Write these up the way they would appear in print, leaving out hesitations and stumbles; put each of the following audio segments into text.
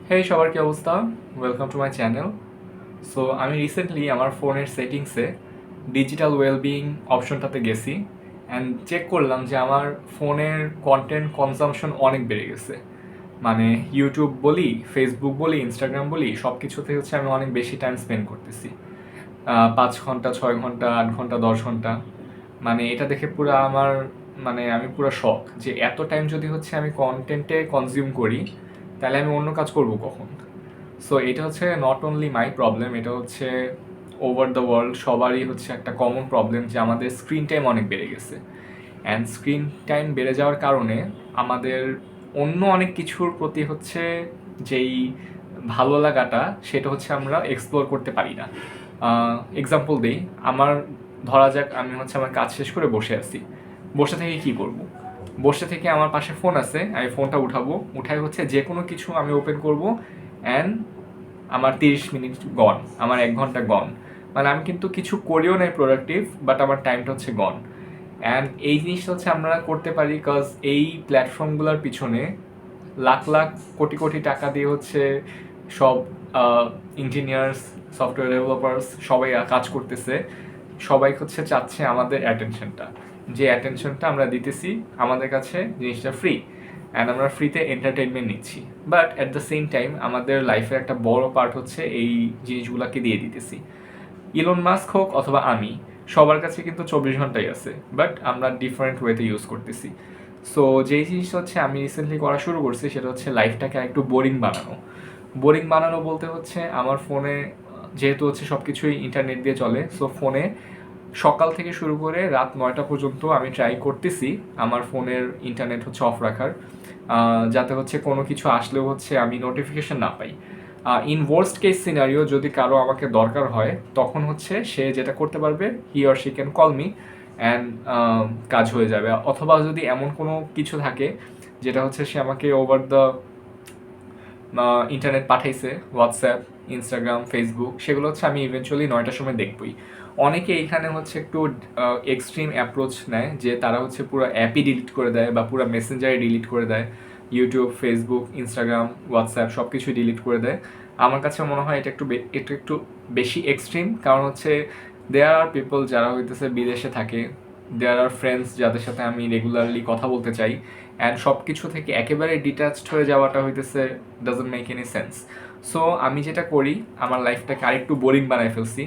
হেই সবার কি অবস্থা? Welcome to my channel. So আমি রিসেন্টলি আমার ফোনের সেটিংসে ডিজিটাল ওয়েলবিং অপশনটাতে গেছি অ্যান্ড চেক করলাম যে আমার ফোনের কন্টেন্ট কনজামশন অনেক বেড়ে গেছে। মানে ইউটিউব বলি, ফেসবুক বলি, ইনস্টাগ্রাম বলি, সব কিছুতে হচ্ছে আমি অনেক বেশি টাইম স্পেন্ড করতেছি। 5 ঘন্টা, 6 ঘন্টা, 8 ঘন্টা, 10 ঘন্টা। মানে এটা দেখে পুরো আমার আমি পুরো শক যে এত টাইম যদি হচ্ছে আমি কন্টেন্টে কনজিউম করি, তাহলে আমি অন্য কাজ করব কখন? সো এটা হচ্ছে নট অনলি মাই প্রবলেম, এটা হচ্ছে ওভার দ্য ওয়ার্ল্ড সবারই হচ্ছে একটা কমন প্রবলেম যে আমাদের স্ক্রিন টাইম অনেক বেড়ে গেছে। অ্যান্ড স্ক্রিন টাইম বেড়ে যাওয়ার কারণে আমাদের অন্য অনেক কিছুর প্রতি হচ্ছে যেই ভালো লাগাটা সেটা হচ্ছে আমরা এক্সপ্লোর করতে পারি না। এক্সাম্পল দিই, আমার ধরা যাক আমি হচ্ছে আমার কাজ শেষ করে বসে আছি। বসে থেকে কি করব? বসে থেকে আমার পাশে ফোন আছে, আমি ফোনটা উঠাবো, উঠাই হচ্ছে যে কোনো কিছু আমি ওপেন করব অ্যান্ড আমার 30 মিনিট গন, আমার 1 ঘন্টা গন। মানে আমি কিন্তু কিছু করিও নাই প্রোডাক্টিভ, বাট আমার টাইমটা হচ্ছে গন। অ্যান্ড এই জিনিসটা হচ্ছে আমরা করতে পারি বিকজ এই প্ল্যাটফর্মগুলোর পিছনে লাখ লাখ কোটি কোটি টাকা দিয়ে হচ্ছে সব ইঞ্জিনিয়ার্স, সফটওয়্যার ডেভেলপার্স সবাই কাজ করতেছে। সবাই হচ্ছে চাচ্ছে আমাদের অ্যাটেনশনটা, যে অ্যাটেনশনটা আমরা দিতেছি আমাদের কাছে জিনিসটা ফ্রি অ্যান্ড আমরা ফ্রিতে এন্টারটেনমেন্ট নিচ্ছি। But at the same time আমাদের লাইফের একটা বড় পার্ট হচ্ছে এই জিনিসগুলোকে দিয়ে দিতেছি। ইলন মাস্ক হোক অথবা আমি, সবার কাছে কিন্তু 24 ঘন্টাই আছে, বাট আমরা ডিফারেন্ট ওয়েতে ইউজ করতেছি। সো যেই জিনিসটা হচ্ছে আমি রিসেন্টলি করা শুরু করছি সেটা হচ্ছে লাইফটাকে একটু বোরিং বানানো। বোরিং বানানো বলতে হচ্ছে আমার ফোনে যেহেতু হচ্ছে সব কিছুই ইন্টারনেট দিয়ে চলে, সো ফোনে সকাল থেকে শুরু করে রাত 9টা পর্যন্ত আমি ট্রাই করতেছি আমার ফোনের ইন্টারনেট হচ্ছে অফ রাখার, যাতে হচ্ছে কোনো কিছু আসলেও হচ্ছে আমি নোটিফিকেশন না পাই। ইন ওয়ার্স্ট কেস সিনারিও যদি কারো আমাকে দরকার হয় তখন হচ্ছে সে যেটা করতে পারবে, he or she can call me and কাজ হয়ে যাবে। অথবা যদি এমন কোনো কিছু থাকে যেটা হচ্ছে সে আমাকে ওভার দ্য ইন্টারনেট পাঠাইছে, হোয়াটসঅ্যাপ, ইনস্টাগ্রাম, ফেসবুক, সেগুলো হচ্ছে আমি ইভেনচুয়ালি 9টার সময় দেখবই। অনেকে এইখানে হচ্ছে একটু এক্সট্রিম অ্যাপ্রোচ নেয় যে তারা হচ্ছে পুরো অ্যাপই ডিলিট করে দেয় বা পুরো মেসেঞ্জারে ডিলিট করে দেয়, ইউটিউব, ফেসবুক, ইনস্টাগ্রাম, হোয়াটসঅ্যাপ সব কিছুই ডিলিট করে দেয়। আমার কাছে মনে হয় এটা একটু বেশি এক্সট্রিম, কারণ হচ্ছে দেয়ার আর পিপল যারা হইতেছে বিদেশে থাকে, দেয়ার আর ফ্রেন্ডস যাদের সাথে আমি রেগুলারলি কথা বলতে চাই, অ্যান্ড সব কিছু থেকে একেবারে ডিট্যাচড হয়ে যাওয়াটা হইতেছে doesn't make any sense. So আমি যেটা করি, আমার লাইফটাকে আরেকটু বোরিং বানাই ফেলছি।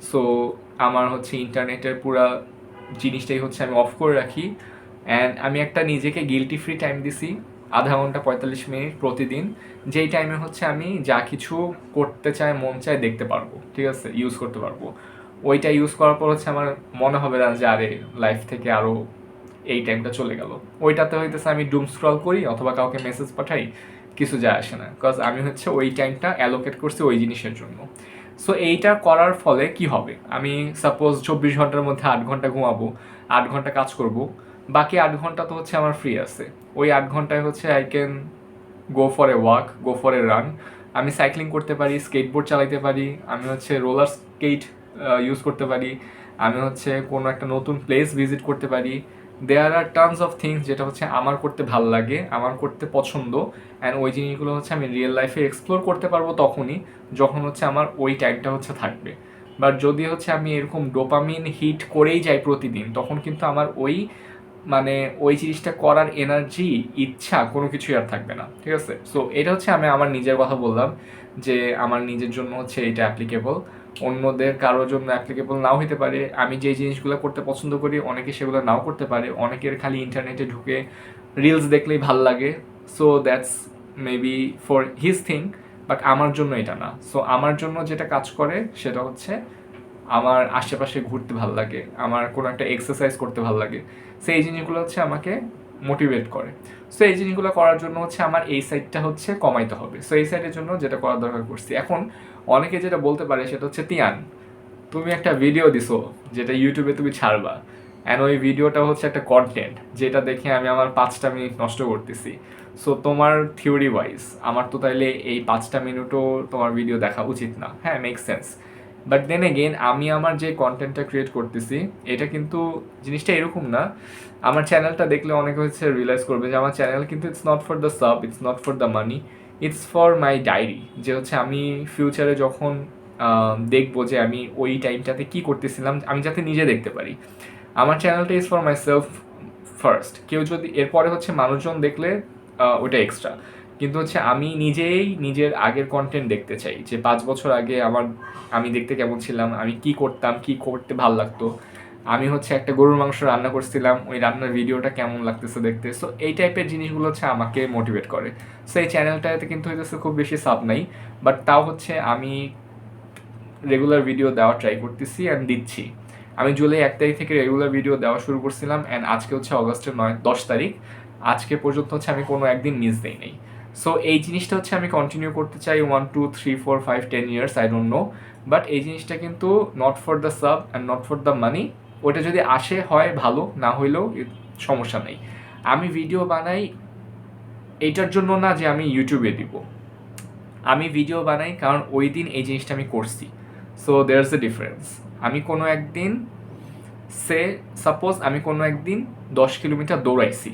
সো আমার হচ্ছে ইন্টারনেটের পুরা জিনিসটাই হচ্ছে আমি অফ করে রাখি অ্যান্ড আমি একটা নিজেকে গিলটি ফ্রি টাইম দিছি, আধা ঘন্টা 45 মিনিট প্রতিদিন, যেই টাইমে হচ্ছে আমি যা কিছু করতে চাই, মন চায় দেখতে পারবো, ঠিক আছে, ইউজ করতে পারবো। ওইটা ইউজ করার পর হচ্ছে আমার মনে হবে না যে আরে লাইফ থেকে আরও এই টাইমটা চলে গেল। ওইটাতে হইতেছে আমি ডুম স্ক্রল করি অথবা কাউকে মেসেজ পাঠাই, কিছু যায় আসে না, বিকজ আমি হচ্ছে ওই টাইমটা অ্যালোকেট করছি ওই জিনিসের জন্য। সো এইটা করার ফলে কি হবে, আমি সাপোজ 24 ঘন্টার মধ্যে 8 ঘন্টা ঘুমাবো, 8 ঘন্টা কাজ করব, বাকি 8 ঘন্টা তো হচ্ছে আমার ফ্রি আছে। ওই 8 ঘন্টায় হচ্ছে I can go for a walk, go for a run. আমি সাইক্লিং করতে পারি, স্কেটবোর্ড চালাতে পারি, আমি হচ্ছে রোলার স্কেট ইউজ করতে পারি, আমি হচ্ছে কোনো একটা নতুন প্লেস ভিজিট করতে পারি। দেয়ার আর টার্মস অফ থিংস যেটা হচ্ছে আমার করতে ভাল লাগে, আমার করতে পছন্দ, অ্যান্ড ওই জিনিসগুলো হচ্ছে আমি রিয়েল লাইফে এক্সপ্লোর করতে পারবো তখনই যখন হচ্ছে আমার ওই টাইমটা হচ্ছে থাকবে। বাট যদি হচ্ছে আমি এরকম ডোপামিন হিট করেই যাই প্রতিদিন, তখন কিন্তু আমার ওই জিনিসটা করার এনার্জি, ইচ্ছা কোনো কিছুই আর থাকবে না, ঠিক আছে। সো এটা হচ্ছে আমি আমার নিজের কথা বললাম যে আমার নিজের জন্য হচ্ছে এটা অ্যাপ্লিকেবল, অন্যদের কারোর জন্য অ্যাপ্লিকেবল নাও হতে পারে। আমি যে জিনিসগুলো করতে পছন্দ করি অনেকে সেগুলো নাও করতে পারে, অনেকের খালি ইন্টারনেটে ঢুকে রিলস দেখলেই ভাল লাগে। So that's maybe for his thing, but আমার জন্য এটা না। সো আমার জন্য যেটা কাজ করে সেটা হচ্ছে আমার আশেপাশে ঘুরতে ভাল লাগে, আমার কোনো একটা এক্সারসাইজ করতে ভাল লাগে। সো এই জিনিসগুলো হচ্ছে আমাকে মোটিভেট করে। সো এই জিনিসগুলো করার জন্য হচ্ছে আমার এই সাইডটা হচ্ছে কমাইতে হবে। সো এই সাইডের জন্য যেটা করার দরকার করছি। এখন অনেকে যেটা বলতে পারে সেটা হচ্ছে, তিয়ান তুমি একটা ভিডিও দিছো যেটা ইউটিউবে তুমি ছাড়বা, অ্যান্ড ওই ভিডিওটা হচ্ছে একটা কন্টেন্ট যেটা দেখে আমি আমার 5টা মিনিট নষ্ট করতেছি। সো তোমার থিওরি ওয়াইজ আমার তো তাইলে এই 5টা মিনিটও তোমার ভিডিও দেখা উচিত না। হ্যাঁ, make sense. But then again আমি আমার যে কন্টেন্টটা ক্রিয়েট করতেছি এটা কিন্তু জিনিসটা এরকম না। আমার চ্যানেলটা দেখলে অনেকে হচ্ছে রিয়েলাইজ করবে যে আমার চ্যানেল কিন্তু it's not for the sub, it's not for the money, it's for my diary, যে হচ্ছে আমি ফিউচারে যখন দেখবো যে আমি ওই টাইমটাতে কী করতেছিলাম, আমি যাতে নিজে দেখতে পারি। আমার চ্যানেলটা is for my self first. কেউ যদি এরপরে হচ্ছে মানুষজন দেখলে ওটা এক্সট্রা, কিন্তু হচ্ছে আমি নিজেই নিজের আগের কন্টেন্ট দেখতে চাই, যে 5 বছর আগে আমি দেখতে কেমন ছিলাম, আমি কি করতাম, কি করতে ভালো লাগতো, আমি হচ্ছে একটা গরুর মাংস রান্না করছিলাম, ওই রান্নার ভিডিওটা কেমন লাগতেছে দেখতে। সো এই টাইপের জিনিসগুলো হচ্ছে আমাকে মোটিভেট করে। সো এই চ্যানেলটাতে কিন্তু হইতেছে খুব বেশি সাব নাই, বাট তাও হচ্ছে আমি রেগুলার ভিডিও দেওয়া ট্রাই করতেছি অ্যান্ড দিচ্ছি। আমি জুলাই 1 তারিখ থেকে রেগুলার ভিডিও দেওয়া শুরু করছিলাম, অ্যান্ড আজকে হচ্ছে অগস্টের 10 তারিখ, আজকে পর্যন্ত হচ্ছে আমি কোনো একদিন মিস দেই নাই। সো এই জিনিসটা হচ্ছে আমি কন্টিনিউ করতে চাই 1 2 3 4 5 10 years, I don't know, but এই জিনিসটা কিন্তু not for the sub and not for the মানি। ওটা যদি আসে হয় ভালো, না হইলেও সমস্যা নেই। আমি ভিডিও বানাই এইটার জন্য না যে আমি ইউটিউবে দিব, আমি ভিডিও বানাই কারণ ওই দিন এই জিনিসটা আমি করছি। So there's a difference. আমি কোনো একদিন সাপোজ আমি কোনো একদিন 10 কিলোমিটার দৌড়াইছি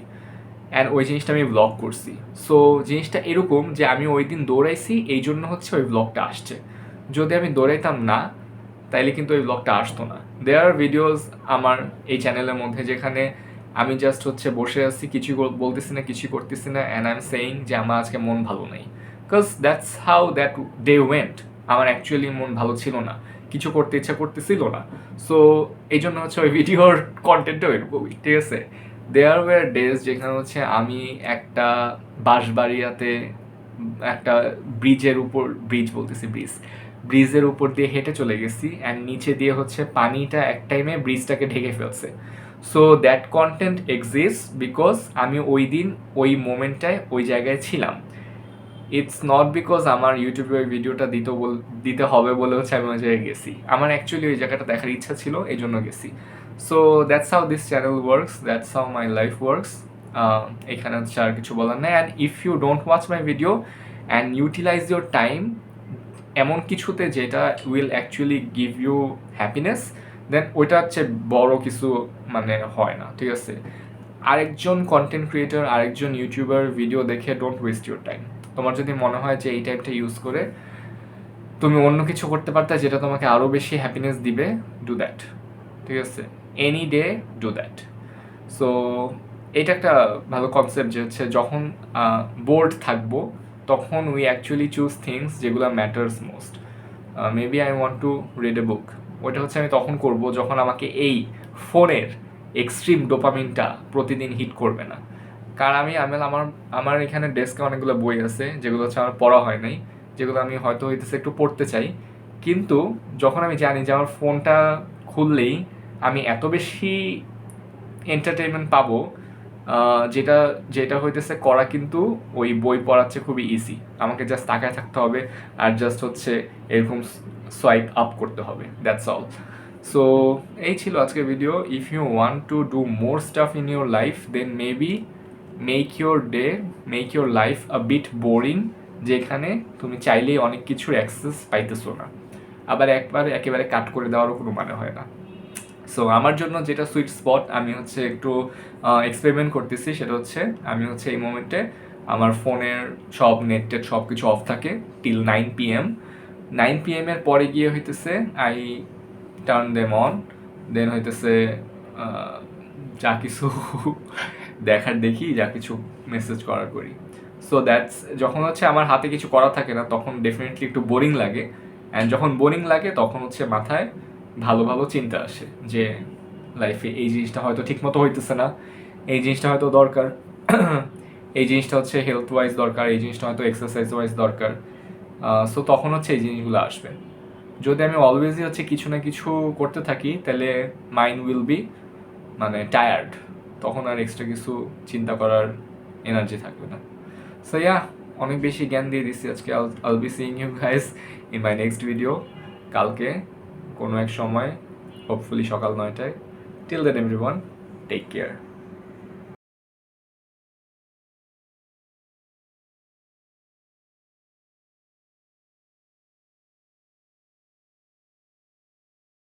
অ্যান্ড ওই জিনিসটা আমি ব্লগ করছি। সো জিনিসটা এরকম যে আমি ওই দিন দৌড়াইছি, এই জন্য হচ্ছে ওই ব্লগটা আসছে। যদি আমি দৌড়াইতাম না, তাইলে কিন্তু ওই ব্লগটা আসতো না। দেয়ার আর ভিডিওস আমার এই চ্যানেলের মধ্যে যেখানে আমি জাস্ট হচ্ছে বসে আছি, কিছু বলতেছি না, কিছু করতেছি না, অ্যান্ড আই এম সেইং যে আমার আজকে মন ভালো নেই, because that's how that day went. আমার অ্যাকচুয়ালি মন ভালো ছিল না, কিছু করতে ইচ্ছা করতেছিল না। সো এই জন্য হচ্ছে ওই ভিডিওর কন্টেন্টটা ওইরকমই, ঠিক আছে। দেয়ার ওয়ার ডেজ যেখানে হচ্ছে আমি একটা বাঁশবাড়িয়াতে একটা ব্রিজের উপর দিয়ে হেঁটে চলে গেছি, অ্যান্ড নিচে দিয়ে হচ্ছে পানিটা এক টাইমে ব্রিজটাকে ঢেকে ফেলছে। So that content exist because আমি ওই দিন ওই মোমেন্টটায় ওই জায়গায় ছিলাম। ইটস নট বিকজ আমার ইউটিউবে ওই ভিডিওটা দিতে হবে বলে হচ্ছে আমি ওই জায়গায় গেছি, আমার অ্যাকচুয়ালি ওই জায়গাটা দেখার ইচ্ছা ছিল, এই জন্য গেছি। So that's how this channel works, that's how my life works. এখানে হচ্ছে আর কিছু বলার নেই। And if you don't watch my video and utilize your time এমন কিছুতে যেটা will actually give you happiness, then ওইটা হচ্ছে বড় কিছু মানে হয় না, ঠিক আছে। আরেকজন কন্টেন্ট ক্রিয়েটর, আরেকজন ইউটিউবার ভিডিও দেখে ডোন্ট ওয়েস্ট ইউর টাইম। তোমার যদি মনে হয় যে এই টাইমটা ইউজ করে তুমি অন্য কিছু করতে পারতে যেটা তোমাকে আরও বেশি হ্যাপিনেস দিবে, ডু দ্যাট, ঠিক আছে। Any day do that. So এটা একটা ভালো কনসেপ্ট যে হচ্ছে যখন বোর্ড থাকবো তখন উই অ্যাকচুয়ালি চুজ থিংস যেগুলো matters most. Maybe I want to read a book, ওইটা হচ্ছে আমি তখন করব যখন আমাকে এই ফোনের এক্সট্রিম ডোপামিনটা প্রতিদিন হিট করবে না। কারণ আমার এখানে ডেস্কে অনেকগুলো বই আছে যেগুলো হচ্ছে আমার পড়া হয় নাই, যেগুলো আমি হয়তো হইতেছে একটু পড়তে চাই, কিন্তু যখন আমি জানি যে আমার ফোনটা খুললেই আমি এত বেশি এন্টারটেনমেন্ট পাবো, যেটা যেটা হইতেছে করা কিন্তু ওই বই পড়ার চেয়ে খুবই ইজি। আমাকে জাস্ট তাকায় থাকতে হবে আর জাস্ট হচ্ছে এরকম সোয়াইপ আপ করতে হবে, দ্যাটস অল। সো এই ছিল আজকের video. If you want to do more stuff in your life then maybe make your life a bit boring, যেখানে তুমি চাইলেই অনেক কিছুর অ্যাক্সেস পাইতেছো না, আবার একবার একেবারে কাট করে দেওয়ারও কোনো মানে হয় না। সো আমার জন্য যেটা সুইট স্পট, আমি হচ্ছে একটু এক্সপেরিমেন্ট করতেছি, সেটা হচ্ছে আমি হচ্ছে এই মোমেন্টে আমার ফোনের সব নেট সব কিছু অফ থাকে টিল 9 PM। 9 PM এর পরে গিয়ে হইতেছে আই টার্ন দেম অন, দেন হইতেছে যা কিছু দেখার দেখি, যা কিছু মেসেজ করার করি। সো দ্যাটস, যখন হচ্ছে আমার হাতে কিছু করা থাকে না তখন ডেফিনেটলি একটু বোরিং লাগে, অ্যান্ড যখন বোরিং লাগে তখন হচ্ছে মাথায় ভালো ভালো চিন্তা আসে যে লাইফে এই জিনিসটা হয়তো ঠিকমতো হইতেছে না, এই জিনিসটা হয়তো দরকার, এই জিনিসটা হচ্ছে হেলথ ওয়াইজ দরকার, এই জিনিসটা হয়তো এক্সারসাইজ ওয়াইজ দরকার। সো তখন হচ্ছে এই জিনিসগুলো আসবে। যদি আমি অলওয়েজই হচ্ছে কিছু না কিছু করতে থাকি তাহলে মাইন্ড উইল বি মানে টায়ার্ড, তখন আর এক্সট্রা কিছু চিন্তা করার এনার্জি থাকবে না। সো ইয়া, অনেক বেশি জ্ঞান দিয়ে দিচ্ছি আজকে। I'll be seeing you guys in my next video কালকে কোনো এক সময়, হোপফুলি সকাল 9টায়। Till then everyone, take care.